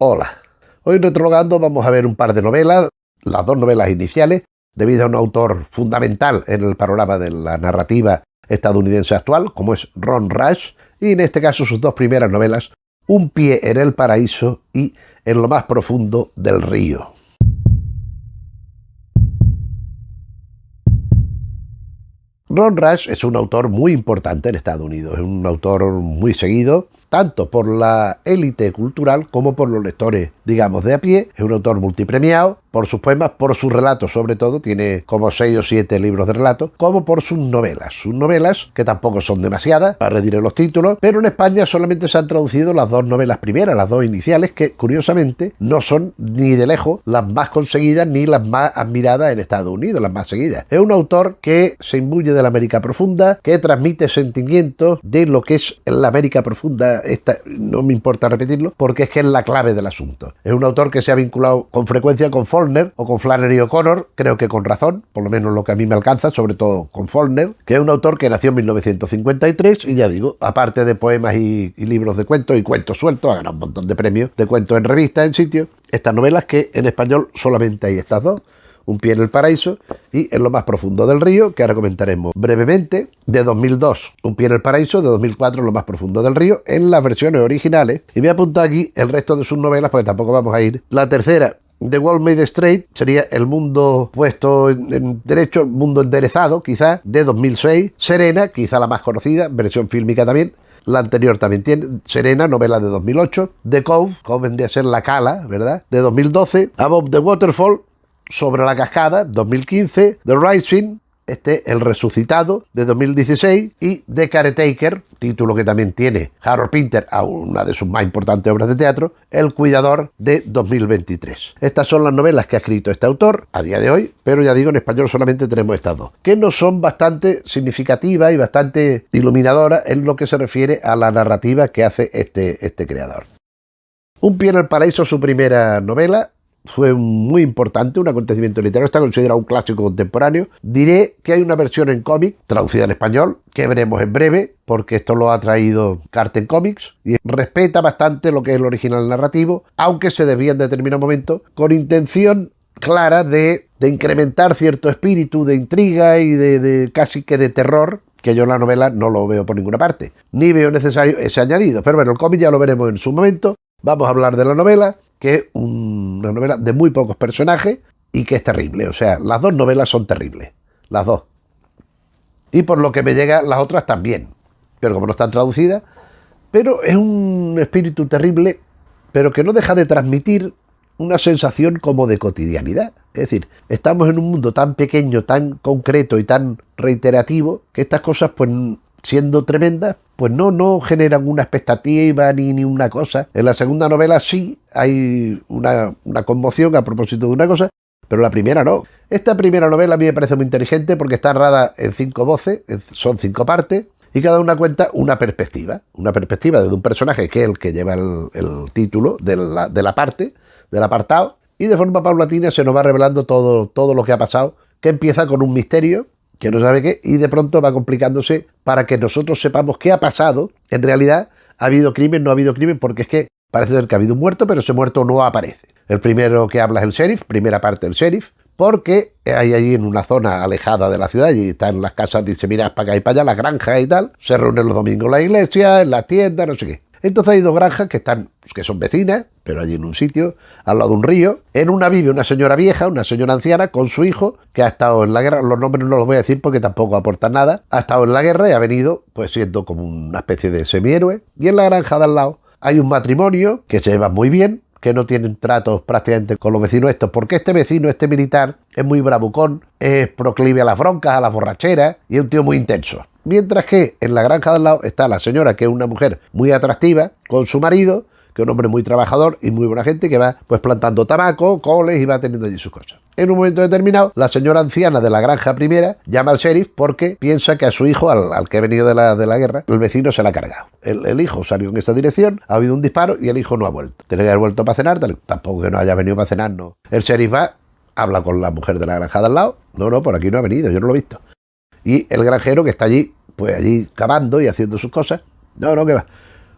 Hola. Hoy en Retrologando vamos a ver un par de novelas, las dos novelas iniciales, debido a un autor fundamental en el panorama de la narrativa estadounidense actual, como es Ron Rash, y en este caso sus dos primeras novelas, Un pie en el paraíso y En lo más profundo del río. Ron Rash es un autor muy importante en Estados Unidos, es un autor muy seguido, tanto por la élite cultural como por los lectores, digamos, de a pie. Es un autor multipremiado por sus poemas, por sus relatos sobre todo, tiene como 6 o 7 libros de relatos, como por sus novelas que tampoco son demasiadas, para rediré los títulos, pero en España solamente se han traducido las dos novelas primeras, las dos iniciales, que curiosamente no son ni de lejos las más conseguidas ni las más admiradas en Estados Unidos, las más seguidas. Es un autor que se imbuye de la América profunda, que transmite sentimientos de lo que es la América profunda. Esta no me importa repetirlo porque es que es la clave del asunto. Es un autor que se ha vinculado con frecuencia con Faulkner o con Flannery O'Connor, creo que con razón, por lo menos lo que a mí me alcanza, sobre todo con Faulkner, que es un autor que nació en 1953 y ya digo, aparte de poemas y libros de cuentos y cuentos sueltos, ha ganado un montón de premios de cuentos en revistas, en sitios. Estas novelas que en español solamente hay estas dos, Un pie en el paraíso y En lo más profundo del río, que ahora comentaremos brevemente. De 2002, Un pie en el paraíso; de 2004, En lo más profundo del río, en las versiones originales. Y me he apuntado aquí el resto de sus novelas porque tampoco vamos a ir. La tercera, The World Made Straight, sería El mundo puesto en derecho, el mundo enderezado, quizás, de 2006. Serena, quizá la más conocida, versión fílmica también. La anterior también tiene Serena, novela de 2008. The Cove vendría a ser La Cala, ¿verdad?, de 2012. Above the Waterfall, Sobre la cascada, 2015. The Rising, El resucitado, de 2016. Y The Caretaker, título que también tiene Harold Pinter a una de sus más importantes obras de teatro, El cuidador, de 2023. Estas son las novelas que ha escrito este autor a día de hoy, pero ya digo, en español solamente tenemos estas dos, que nos son bastante significativas y bastante iluminadoras en lo que se refiere a la narrativa que hace este creador. Un pie en el paraíso, su primera novela, fue muy importante, un acontecimiento literario, está considerado un clásico contemporáneo. Diré que hay una versión en cómic, traducida en español, que veremos en breve, porque esto lo ha traído Carten Comics, y respeta bastante lo que es el original narrativo, aunque se desvía en determinado momento, con intención clara de incrementar cierto espíritu de intriga y de casi que de terror, que yo en la novela no lo veo por ninguna parte, ni veo necesario ese añadido. Pero bueno, el cómic ya lo veremos en su momento. Vamos a hablar de la novela, que es una novela de muy pocos personajes y que es terrible. O sea, las dos novelas son terribles, las dos. Y por lo que me llega, las otras también, pero como no están traducidas. Pero es un espíritu terrible, pero que no deja de transmitir una sensación como de cotidianidad. Es decir, estamos en un mundo tan pequeño, tan concreto y tan reiterativo, que estas cosas, pues, siendo tremendas, pues no generan una expectativa ni una cosa. En la segunda novela sí hay una conmoción a propósito de una cosa, pero la primera no. Esta primera novela a mí me parece muy inteligente porque está narrada en 5 voces, son 5 partes, y cada una cuenta una perspectiva desde un personaje que es el que lleva el título de la parte, del apartado, y de forma paulatina se nos va revelando todo lo que ha pasado, que empieza con un misterio que no sabe qué, y de pronto va complicándose para que nosotros sepamos qué ha pasado. En realidad, ¿ha habido crimen, no ha habido crimen? Porque es que parece ser que ha habido un muerto, pero ese muerto no aparece. El primero que habla es el sheriff, primera parte del sheriff, porque hay allí en una zona alejada de la ciudad, y están las casas, dice, mira, para acá y para allá, las granjas y tal, se reúnen los domingos en la iglesia, en las tiendas, no sé qué. Entonces hay 2 granjas que son vecinas, pero allí en un sitio, al lado de un río. En una vive una señora vieja, una señora anciana, con su hijo, que ha estado en la guerra. Los nombres no los voy a decir porque tampoco aportan nada. Ha estado en la guerra y ha venido, pues, siendo como una especie de semihéroe. Y en la granja de al lado hay un matrimonio que se lleva muy bien, que no tienen tratos prácticamente con los vecinos estos, porque este vecino, este militar, es muy bravucón, es proclive a las broncas, a las borracheras, y es un tío muy intenso. Mientras que en la granja de al lado está la señora, que es una mujer muy atractiva, con su marido, que es un hombre muy trabajador y muy buena gente, que va, pues, plantando tabaco, coles, y va teniendo allí sus cosas. En un momento determinado, la señora anciana de la granja primera llama al sheriff porque piensa que a su hijo, al que ha venido de la guerra, el vecino se la ha cargado. El hijo salió en esa dirección, ha habido un disparo y el hijo no ha vuelto. Tiene que haber vuelto para cenar, tampoco que no haya venido para cenar, no. El sheriff va, habla con la mujer de la granja de al lado. No, por aquí no ha venido, yo no lo he visto. Y el granjero, que está allí, pues allí cavando y haciendo sus cosas. No, que va.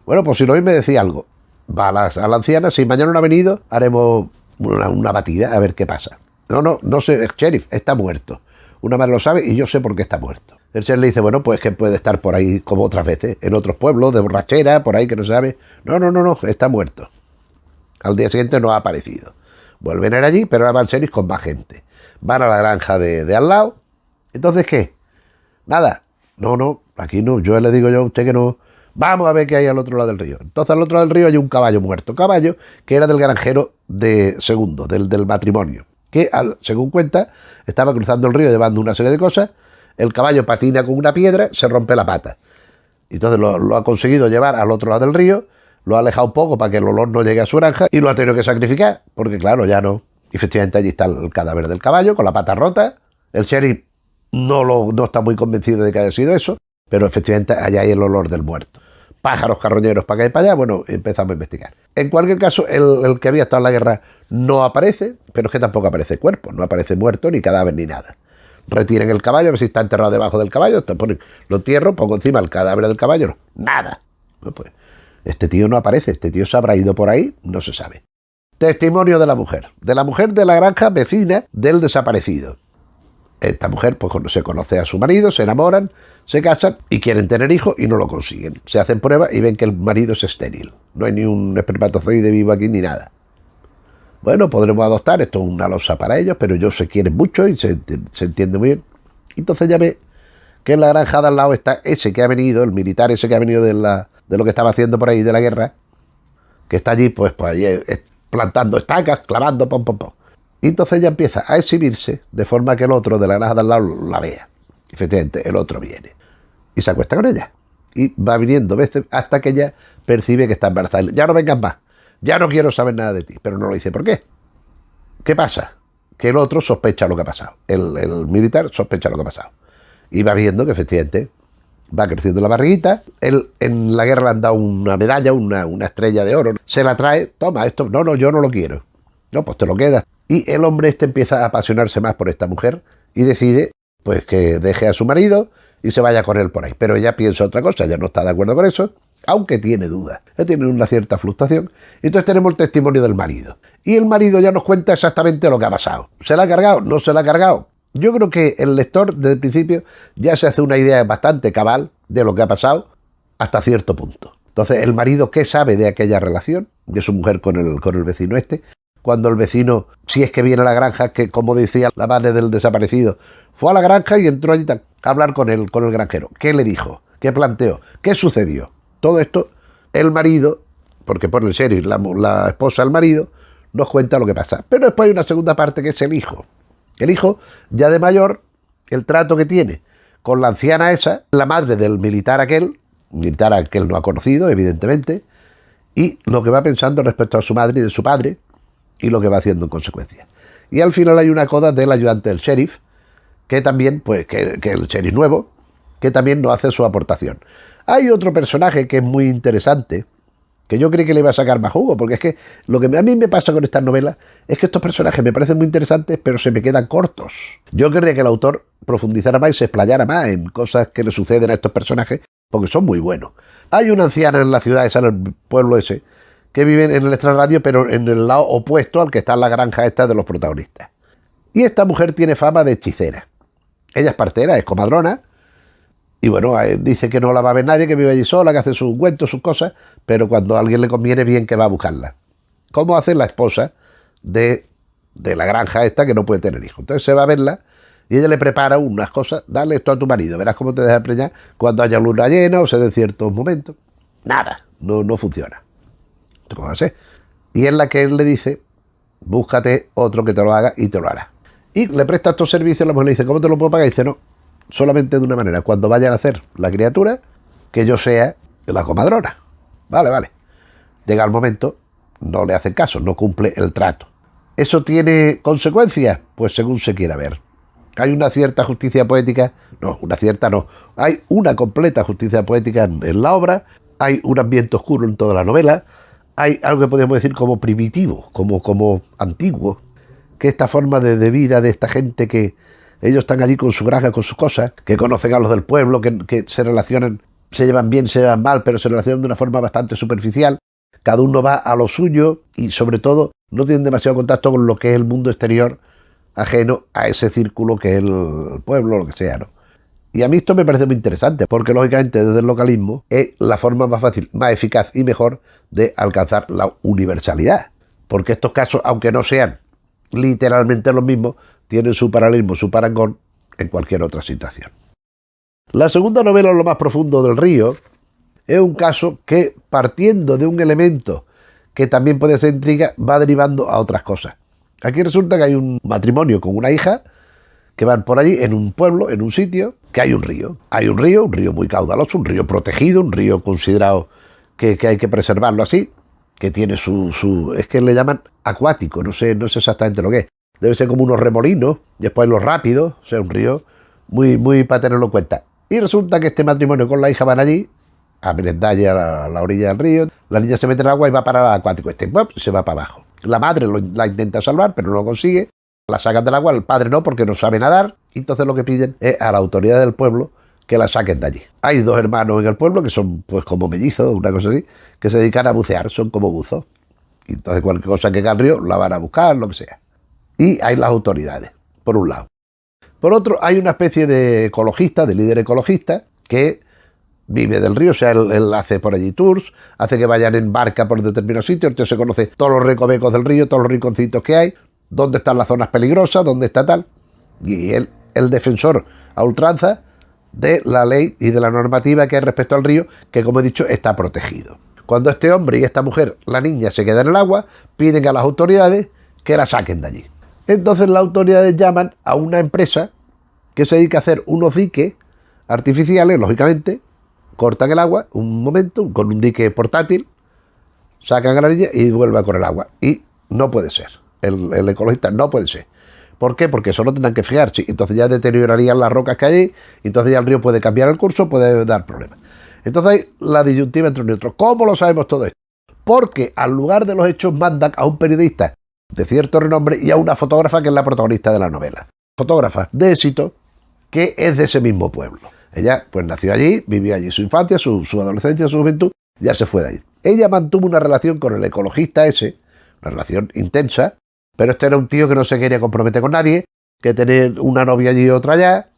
Bueno, pues si lo veis me decía algo. va a la anciana, si mañana no ha venido, haremos una batida a ver qué pasa. No sé, sheriff, está muerto. Una madre lo sabe y yo sé por qué está muerto. El sheriff le dice, bueno, pues que puede estar por ahí como otras veces, en otros pueblos, de borrachera, por ahí que no se sabe. No, está muerto. Al día siguiente no ha aparecido. Vuelven a ir allí, pero ahora va el sheriff con más gente. Van a la granja de al lado. Entonces, ¿qué? Nada. No, aquí no. Yo le digo yo a usted que no. Vamos a ver qué hay al otro lado del río. Entonces, al otro lado del río hay un caballo muerto. Caballo que era del granjero de segundo, del matrimonio. Que, según cuenta, estaba cruzando el río llevando una serie de cosas. El caballo patina con una piedra, se rompe la pata. Entonces lo ha conseguido llevar al otro lado del río, lo ha alejado un poco para que el olor no llegue a su granja y lo ha tenido que sacrificar, porque claro, ya no. Efectivamente, allí está el cadáver del caballo con la pata rota. El sheriff no está muy convencido de que haya sido eso, pero efectivamente allá hay el olor del muerto. Pájaros carroñeros para acá y para allá, bueno, empezamos a investigar. En cualquier caso, el que había estado en la guerra no aparece, pero es que tampoco aparece cuerpo, no aparece muerto, ni cadáver, ni nada. Retiren el caballo, a ver si está enterrado debajo del caballo, lo entierro, pongo encima el cadáver del caballo, nada. Bueno, pues, este tío no aparece, este tío se habrá ido por ahí, no se sabe. Testimonio de la mujer de la granja vecina del desaparecido. Esta mujer, pues cuando se conoce a su marido, se enamoran, se casan y quieren tener hijos y no lo consiguen. Se hacen pruebas y ven que el marido es estéril. No hay ni un espermatozoide vivo aquí ni nada. Bueno, podremos adoptar, esto es una losa para ellos, pero ellos se quieren mucho y se entiende muy bien. Entonces ya ve que en la granja de al lado está ese que ha venido, el militar ese que ha venido de lo que estaba haciendo por ahí de la guerra, que está allí, pues allí plantando estacas, clavando, pom. Y entonces ella empieza a exhibirse de forma que el otro de la granja de al lado la vea. Efectivamente, el otro viene y se acuesta con ella. Y va viniendo veces hasta que ella percibe que está embarazada. Ya no vengas más, ya no quiero saber nada de ti. Pero no lo dice, ¿por qué? ¿Qué pasa? Que el otro sospecha lo que ha pasado. El militar sospecha lo que ha pasado. Y va viendo que efectivamente va creciendo la barriguita. Él en la guerra le han dado una medalla, una estrella de oro. Se la trae, toma, esto, no, yo no lo quiero. No, pues te lo quedas. Y el hombre empieza a apasionarse más por esta mujer y decide pues que deje a su marido y se vaya con él por ahí. Pero ella piensa otra cosa, ella no está de acuerdo con eso, aunque tiene dudas. Ella tiene una cierta fluctuación. Entonces tenemos el testimonio del marido. Y el marido ya nos cuenta exactamente lo que ha pasado. ¿Se la ha cargado? ¿No se la ha cargado? Yo creo que el lector desde el principio ya se hace una idea bastante cabal de lo que ha pasado hasta cierto punto. Entonces, el marido, ¿qué sabe de aquella relación de su mujer con el vecino este? Cuando el vecino, si es que viene a la granja, que como decía la madre del desaparecido, fue a la granja y entró allí a hablar con el granjero. ¿Qué le dijo? ¿Qué planteó? ¿Qué sucedió? Todo esto, el marido, porque por el sheriff, la esposa del marido, nos cuenta lo que pasa. Pero después hay una segunda parte que es el hijo. El hijo, ya de mayor, el trato que tiene con la anciana esa, la madre del militar aquel no ha conocido, evidentemente, y lo que va pensando respecto a su madre y de su padre, y lo que va haciendo en consecuencia. Y al final hay una coda del ayudante del sheriff, que también, pues, que el sheriff nuevo, que también nos hace su aportación. Hay otro personaje que es muy interesante, que yo creí que le iba a sacar más jugo, porque es que lo que a mí me pasa con estas novelas es que estos personajes me parecen muy interesantes, pero se me quedan cortos. Yo querría que el autor profundizara más y se explayara más en cosas que le suceden a estos personajes, porque son muy buenos. Hay una anciana en la ciudad esa, en el pueblo ese, que viven en el extrarradio, pero en el lado opuesto al que está la granja esta de los protagonistas. Y esta mujer tiene fama de hechicera. Ella es partera, es comadrona, y bueno, dice que no la va a ver nadie, que vive allí sola, que hace sus ungüentos, sus cosas, pero cuando a alguien le conviene, bien que va a buscarla. ¿Cómo hace la esposa de la granja esta que no puede tener hijos? Entonces se va a verla y ella le prepara unas cosas. Dale esto a tu marido, verás cómo te deja preñar cuando haya luna llena o se den ciertos momentos. Nada, no funciona. ¿Cómo va a ser? Y es la que él le dice, búscate otro que te lo haga y te lo hará. Y le presta estos servicios, la mujer le dice, ¿cómo te lo puedo pagar? Y dice, no, solamente de una manera, cuando vayan a hacer la criatura, que yo sea la comadrona. Vale. Llega el momento, no le hacen caso, no cumple el trato. ¿Eso tiene consecuencias? Pues según se quiera ver. ¿Hay una cierta justicia poética? No, una cierta no. Hay una completa justicia poética en la obra, hay un ambiente oscuro en toda la novela, hay algo que podemos decir como primitivo, como antiguo, que esta forma de vida de esta gente que ellos están allí con su granja, con sus cosas, que conocen a los del pueblo, que se relacionan, se llevan bien, se llevan mal, pero se relacionan de una forma bastante superficial, cada uno va a lo suyo y sobre todo no tienen demasiado contacto con lo que es el mundo exterior ajeno a ese círculo que es el pueblo, lo que sea, ¿no? Y a mí esto me parece muy interesante, porque lógicamente desde el localismo es la forma más fácil, más eficaz y mejor de alcanzar la universalidad. Porque estos casos, aunque no sean literalmente los mismos, tienen su paralelismo, su parangón en cualquier otra situación. La segunda novela, Lo más profundo del río, es un caso que, partiendo de un elemento que también puede ser intriga, va derivando a otras cosas. Aquí resulta que hay un matrimonio con una hija que van por allí, en un pueblo, en un sitio, que hay un río. Hay un río muy caudaloso, un río protegido, un río considerado que hay que preservarlo así, que tiene es que le llaman acuático, no sé exactamente lo que es. Debe ser como unos remolinos, después los rápidos, o sea, un río muy para tenerlo en cuenta. Y resulta que este matrimonio con la hija van allí, a merendar allí a la orilla del río, la niña se mete en el agua y va para el acuático, se va para abajo. La madre la intenta salvar, pero no lo consigue, la sacan del agua, el padre no, porque no sabe nadar, y entonces lo que piden es a la autoridad del pueblo que la saquen de allí. Hay dos hermanos en el pueblo que son pues como mellizos, una cosa así, que se dedican a bucear, son como buzos. Y entonces cualquier cosa que caiga al río la van a buscar, lo que sea. Y hay las autoridades, por un lado. Por otro, hay una especie de ecologista, de líder ecologista, que vive del río, o sea, él hace por allí tours, hace que vayan en barca por determinados sitios, entonces se conoce todos los recovecos del río, todos los rinconcitos que hay, dónde están las zonas peligrosas, dónde está tal. Y él, el defensor a ultranza de la ley y de la normativa que hay respecto al río, que como he dicho, está protegido. Cuando este hombre y esta mujer, la niña, se quedan en el agua, piden a las autoridades que la saquen de allí. Entonces las autoridades llaman a una empresa que se dedica a hacer unos diques artificiales, lógicamente, cortan el agua un momento con un dique portátil, sacan a la niña y vuelven con el agua. Y no puede ser. El ecologista no puede ser. ¿Por qué? Porque solo tendrán que fijarse. Entonces ya deteriorarían las rocas que hay ahí, entonces ya el río puede cambiar el curso, puede dar problemas. Entonces hay la disyuntiva entre uno y otro. ¿Cómo lo sabemos todo esto? Porque al lugar de los hechos mandan a un periodista de cierto renombre y a una fotógrafa que es la protagonista de la novela. Fotógrafa de éxito que es de ese mismo pueblo. Ella pues nació allí, vivió allí su infancia, su adolescencia, su juventud, ya se fue de ahí. Ella mantuvo una relación con el ecologista ese, una relación intensa, pero este era un tío que no se quería comprometer con nadie, que tenía una novia allí y otra allá,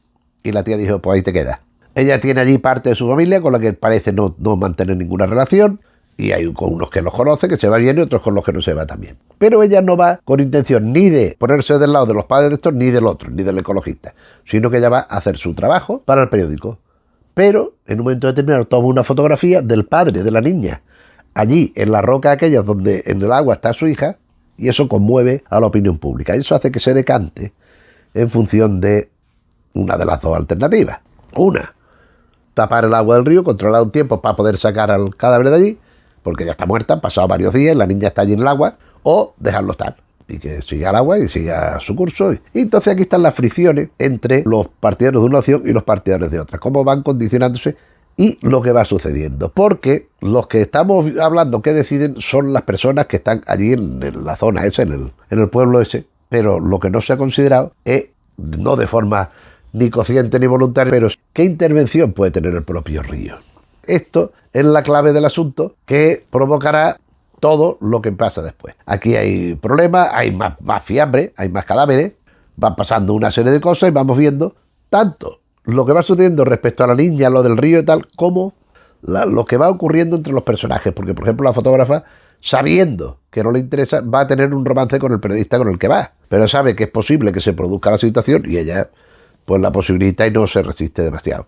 y la tía dijo, pues ahí te quedas. Ella tiene allí parte de su familia con la que parece no mantener ninguna relación, y hay con unos que los conoce, que se va bien, y otros con los que no se va tan bien. Pero ella no va con intención ni de ponerse del lado de los padres de estos, ni del otro, ni del ecologista, sino que ella va a hacer su trabajo para el periódico. Pero en un momento determinado toma una fotografía del padre de la niña, allí en la roca aquella donde en el agua está su hija, y eso conmueve a la opinión pública. Y eso hace que se decante en función de una de las dos alternativas. Una, tapar el agua del río, controlar un tiempo para poder sacar al cadáver de allí, porque ya está muerta, han pasado varios días, la niña está allí en el agua, o dejarlo estar y que siga el agua y siga su curso. Y entonces aquí están las fricciones entre los partidarios de una opción y los partidarios de otra, cómo van condicionándose y lo que va sucediendo. Porque los que estamos hablando que deciden son las personas que están allí en la zona esa, en el pueblo ese, pero lo que no se ha considerado es, no de forma ni consciente ni voluntaria, pero qué intervención puede tener el propio río. Esto es la clave del asunto que provocará todo lo que pasa después. Aquí hay problemas, hay más fiambre, hay más cadáveres, van pasando una serie de cosas y vamos viendo tanto lo que va sucediendo respecto a la niña, lo del río y tal, como lo que va ocurriendo entre los personajes. Porque, por ejemplo, la fotógrafa, sabiendo que no le interesa, va a tener un romance con el periodista con el que va. Pero sabe que es posible que se produzca la situación y ella pues la posibilita y no se resiste demasiado.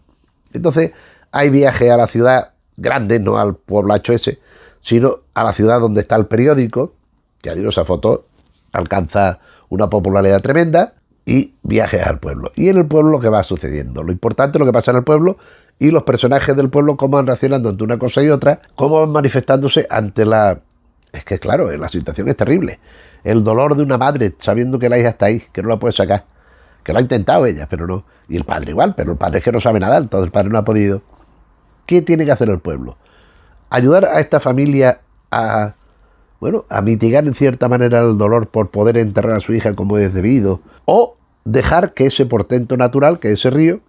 Entonces, hay viaje a la ciudad grande, no al pueblacho ese, sino a la ciudad donde está el periódico. Ya digo, esa foto alcanza una popularidad tremenda, y viajes al pueblo. Y en el pueblo lo que va sucediendo. Lo importante es lo que pasa en el pueblo y los personajes del pueblo cómo van reaccionando ante una cosa y otra, cómo van manifestándose ante la... Es que claro, la situación es terrible. El dolor de una madre sabiendo que la hija está ahí, que no la puede sacar. Que lo ha intentado ella, pero no. Y el padre igual, pero el padre es que no sabe nadar, entonces el padre no ha podido. ¿Qué tiene que hacer el pueblo? Ayudar a esta familia a mitigar en cierta manera el dolor por poder enterrar a su hija como es debido, o dejar que ese portento natural, que ese río,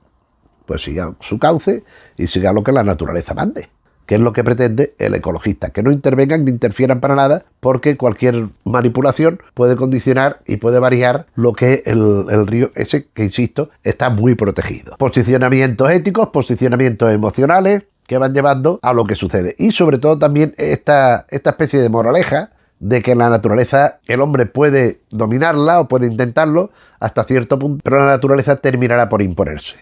pues siga su cauce y siga lo que la naturaleza mande, que es lo que pretende el ecologista, que no intervengan ni interfieran para nada, porque cualquier manipulación puede condicionar y puede variar lo que el río ese, que insisto, está muy protegido. Posicionamientos éticos, posicionamientos emocionales, que van llevando a lo que sucede. Y sobre todo también esta especie de moraleja de que la naturaleza, el hombre puede dominarla o puede intentarlo hasta cierto punto, pero la naturaleza terminará por imponerse.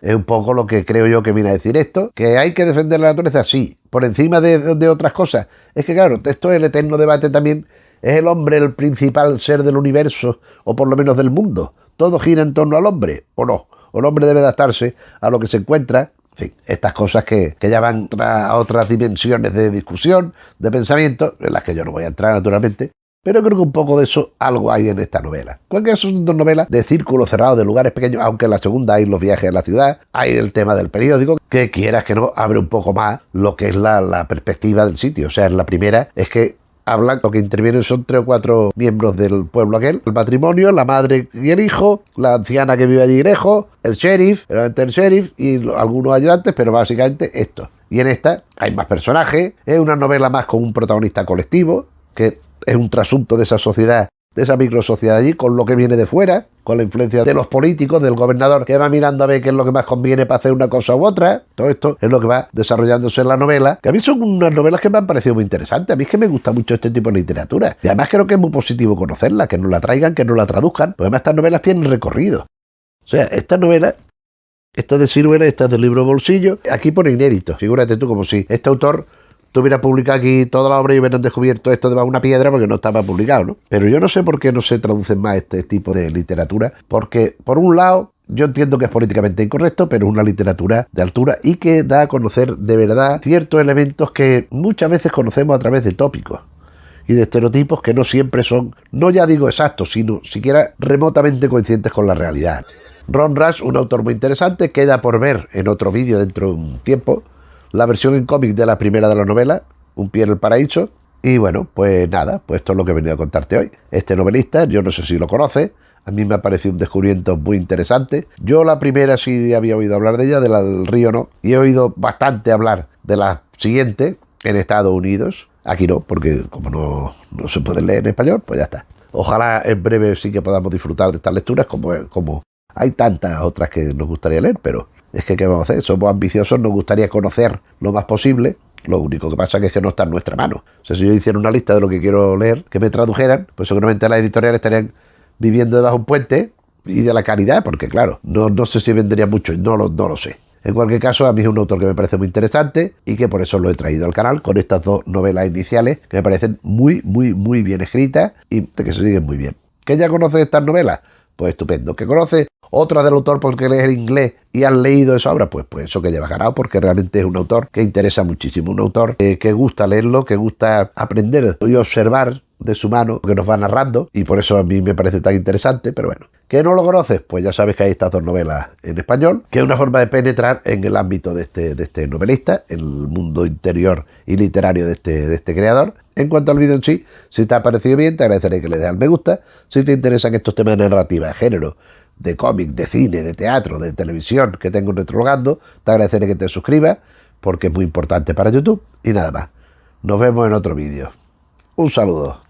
Es un poco lo que creo yo que viene a decir esto, que hay que defender la naturaleza, sí, por encima de otras cosas. Es que claro, esto es el eterno debate también. ¿Es el hombre el principal ser del universo, o por lo menos del mundo? ¿Todo gira en torno al hombre, o no? ¿O el hombre debe adaptarse a lo que se encuentra? En fin, estas cosas que ya van a otras dimensiones de discusión, de pensamiento, en las que yo no voy a entrar naturalmente, pero creo que un poco de eso algo hay en esta novela. Cualquiera son dos novelas de círculo cerrado, de lugares pequeños, aunque en la segunda hay los viajes a la ciudad, hay el tema del periódico, que quieras que no, abre un poco más lo que es la perspectiva del sitio. O sea, en la primera es que hablan, lo que intervienen son 3 o 4 miembros del pueblo aquel, el matrimonio, la madre y el hijo, la anciana que vive allí lejos, el sheriff y algunos ayudantes, pero básicamente esto. Y en esta hay más personajes, es una novela más con un protagonista colectivo, que es un trasunto de esa sociedad, de esa microsociedad allí, con lo que viene de fuera, con la influencia de los políticos, del gobernador, que va mirando a ver qué es lo que más conviene para hacer una cosa u otra. Todo esto es lo que va desarrollándose en la novela, que a mí son unas novelas que me han parecido muy interesantes. A mí es que me gusta mucho este tipo de literatura. Y además creo que es muy positivo conocerla, que nos la traigan, que nos la traduzcan. Pues además estas novelas tienen recorrido. O sea, esta novela, esta de Siruela, esta del libro Bolsillo, aquí pone inédito. Figúrate tú, como si este autor tuviera publicado aquí toda la obra y hubieran descubierto esto debajo de una piedra porque no estaba publicado, ¿no? Pero yo no sé por qué no se traducen más este tipo de literatura, porque por un lado yo entiendo que es políticamente incorrecto, pero es una literatura de altura y que da a conocer de verdad ciertos elementos que muchas veces conocemos a través de tópicos y de estereotipos que no siempre son, no ya digo exactos, sino siquiera remotamente coincidentes con la realidad. Ron Rash, un autor muy interesante, queda por ver en otro vídeo dentro de un tiempo la versión en cómic de la primera de la novela, Un pie en el paraíso. Y bueno, pues nada, pues esto es lo que he venido a contarte hoy. Este novelista, yo no sé si lo conoces, a mí me ha parecido un descubrimiento muy interesante. Yo la primera sí había oído hablar de ella, de la del río no, y he oído bastante hablar de la siguiente en Estados Unidos. Aquí no, porque como no se puede leer en español, pues ya está. Ojalá en breve sí que podamos disfrutar de estas lecturas, como hay tantas otras que nos gustaría leer, pero es que ¿qué vamos a hacer? Somos ambiciosos, nos gustaría conocer lo más posible. Lo único que pasa es que no está en nuestra mano. O sea, si yo hiciera una lista de lo que quiero leer, que me tradujeran, pues seguramente las editoriales estarían viviendo debajo de un puente y de la caridad, porque claro, no sé si vendría mucho, no lo sé. En cualquier caso, a mí es un autor que me parece muy interesante y que por eso lo he traído al canal con estas dos novelas iniciales que me parecen muy, muy, muy bien escritas y que se siguen muy bien. ¿Que ya conoces estas novelas? Pues estupendo. ¿Que conoces otras del autor porque lees en inglés y has leído esa obra? Pues eso que llevas ganado, porque realmente es un autor que interesa muchísimo, un autor que gusta leerlo, que gusta aprender y observar de su mano lo que nos va narrando, y por eso a mí me parece tan interesante. Pero bueno, ¿que no lo conoces? Pues ya sabes que hay estas dos novelas en español, que es una forma de penetrar en el ámbito de este novelista, en el mundo interior y literario de este creador. En cuanto al vídeo en sí, si te ha parecido bien, te agradeceré que le des al me gusta. Si te interesan estos temas de narrativa, de género, de cómic, de cine, de teatro, de televisión que tengo en Retrologando, te agradeceré que te suscribas, porque es muy importante para YouTube. Y nada más, nos vemos en otro vídeo. Un saludo.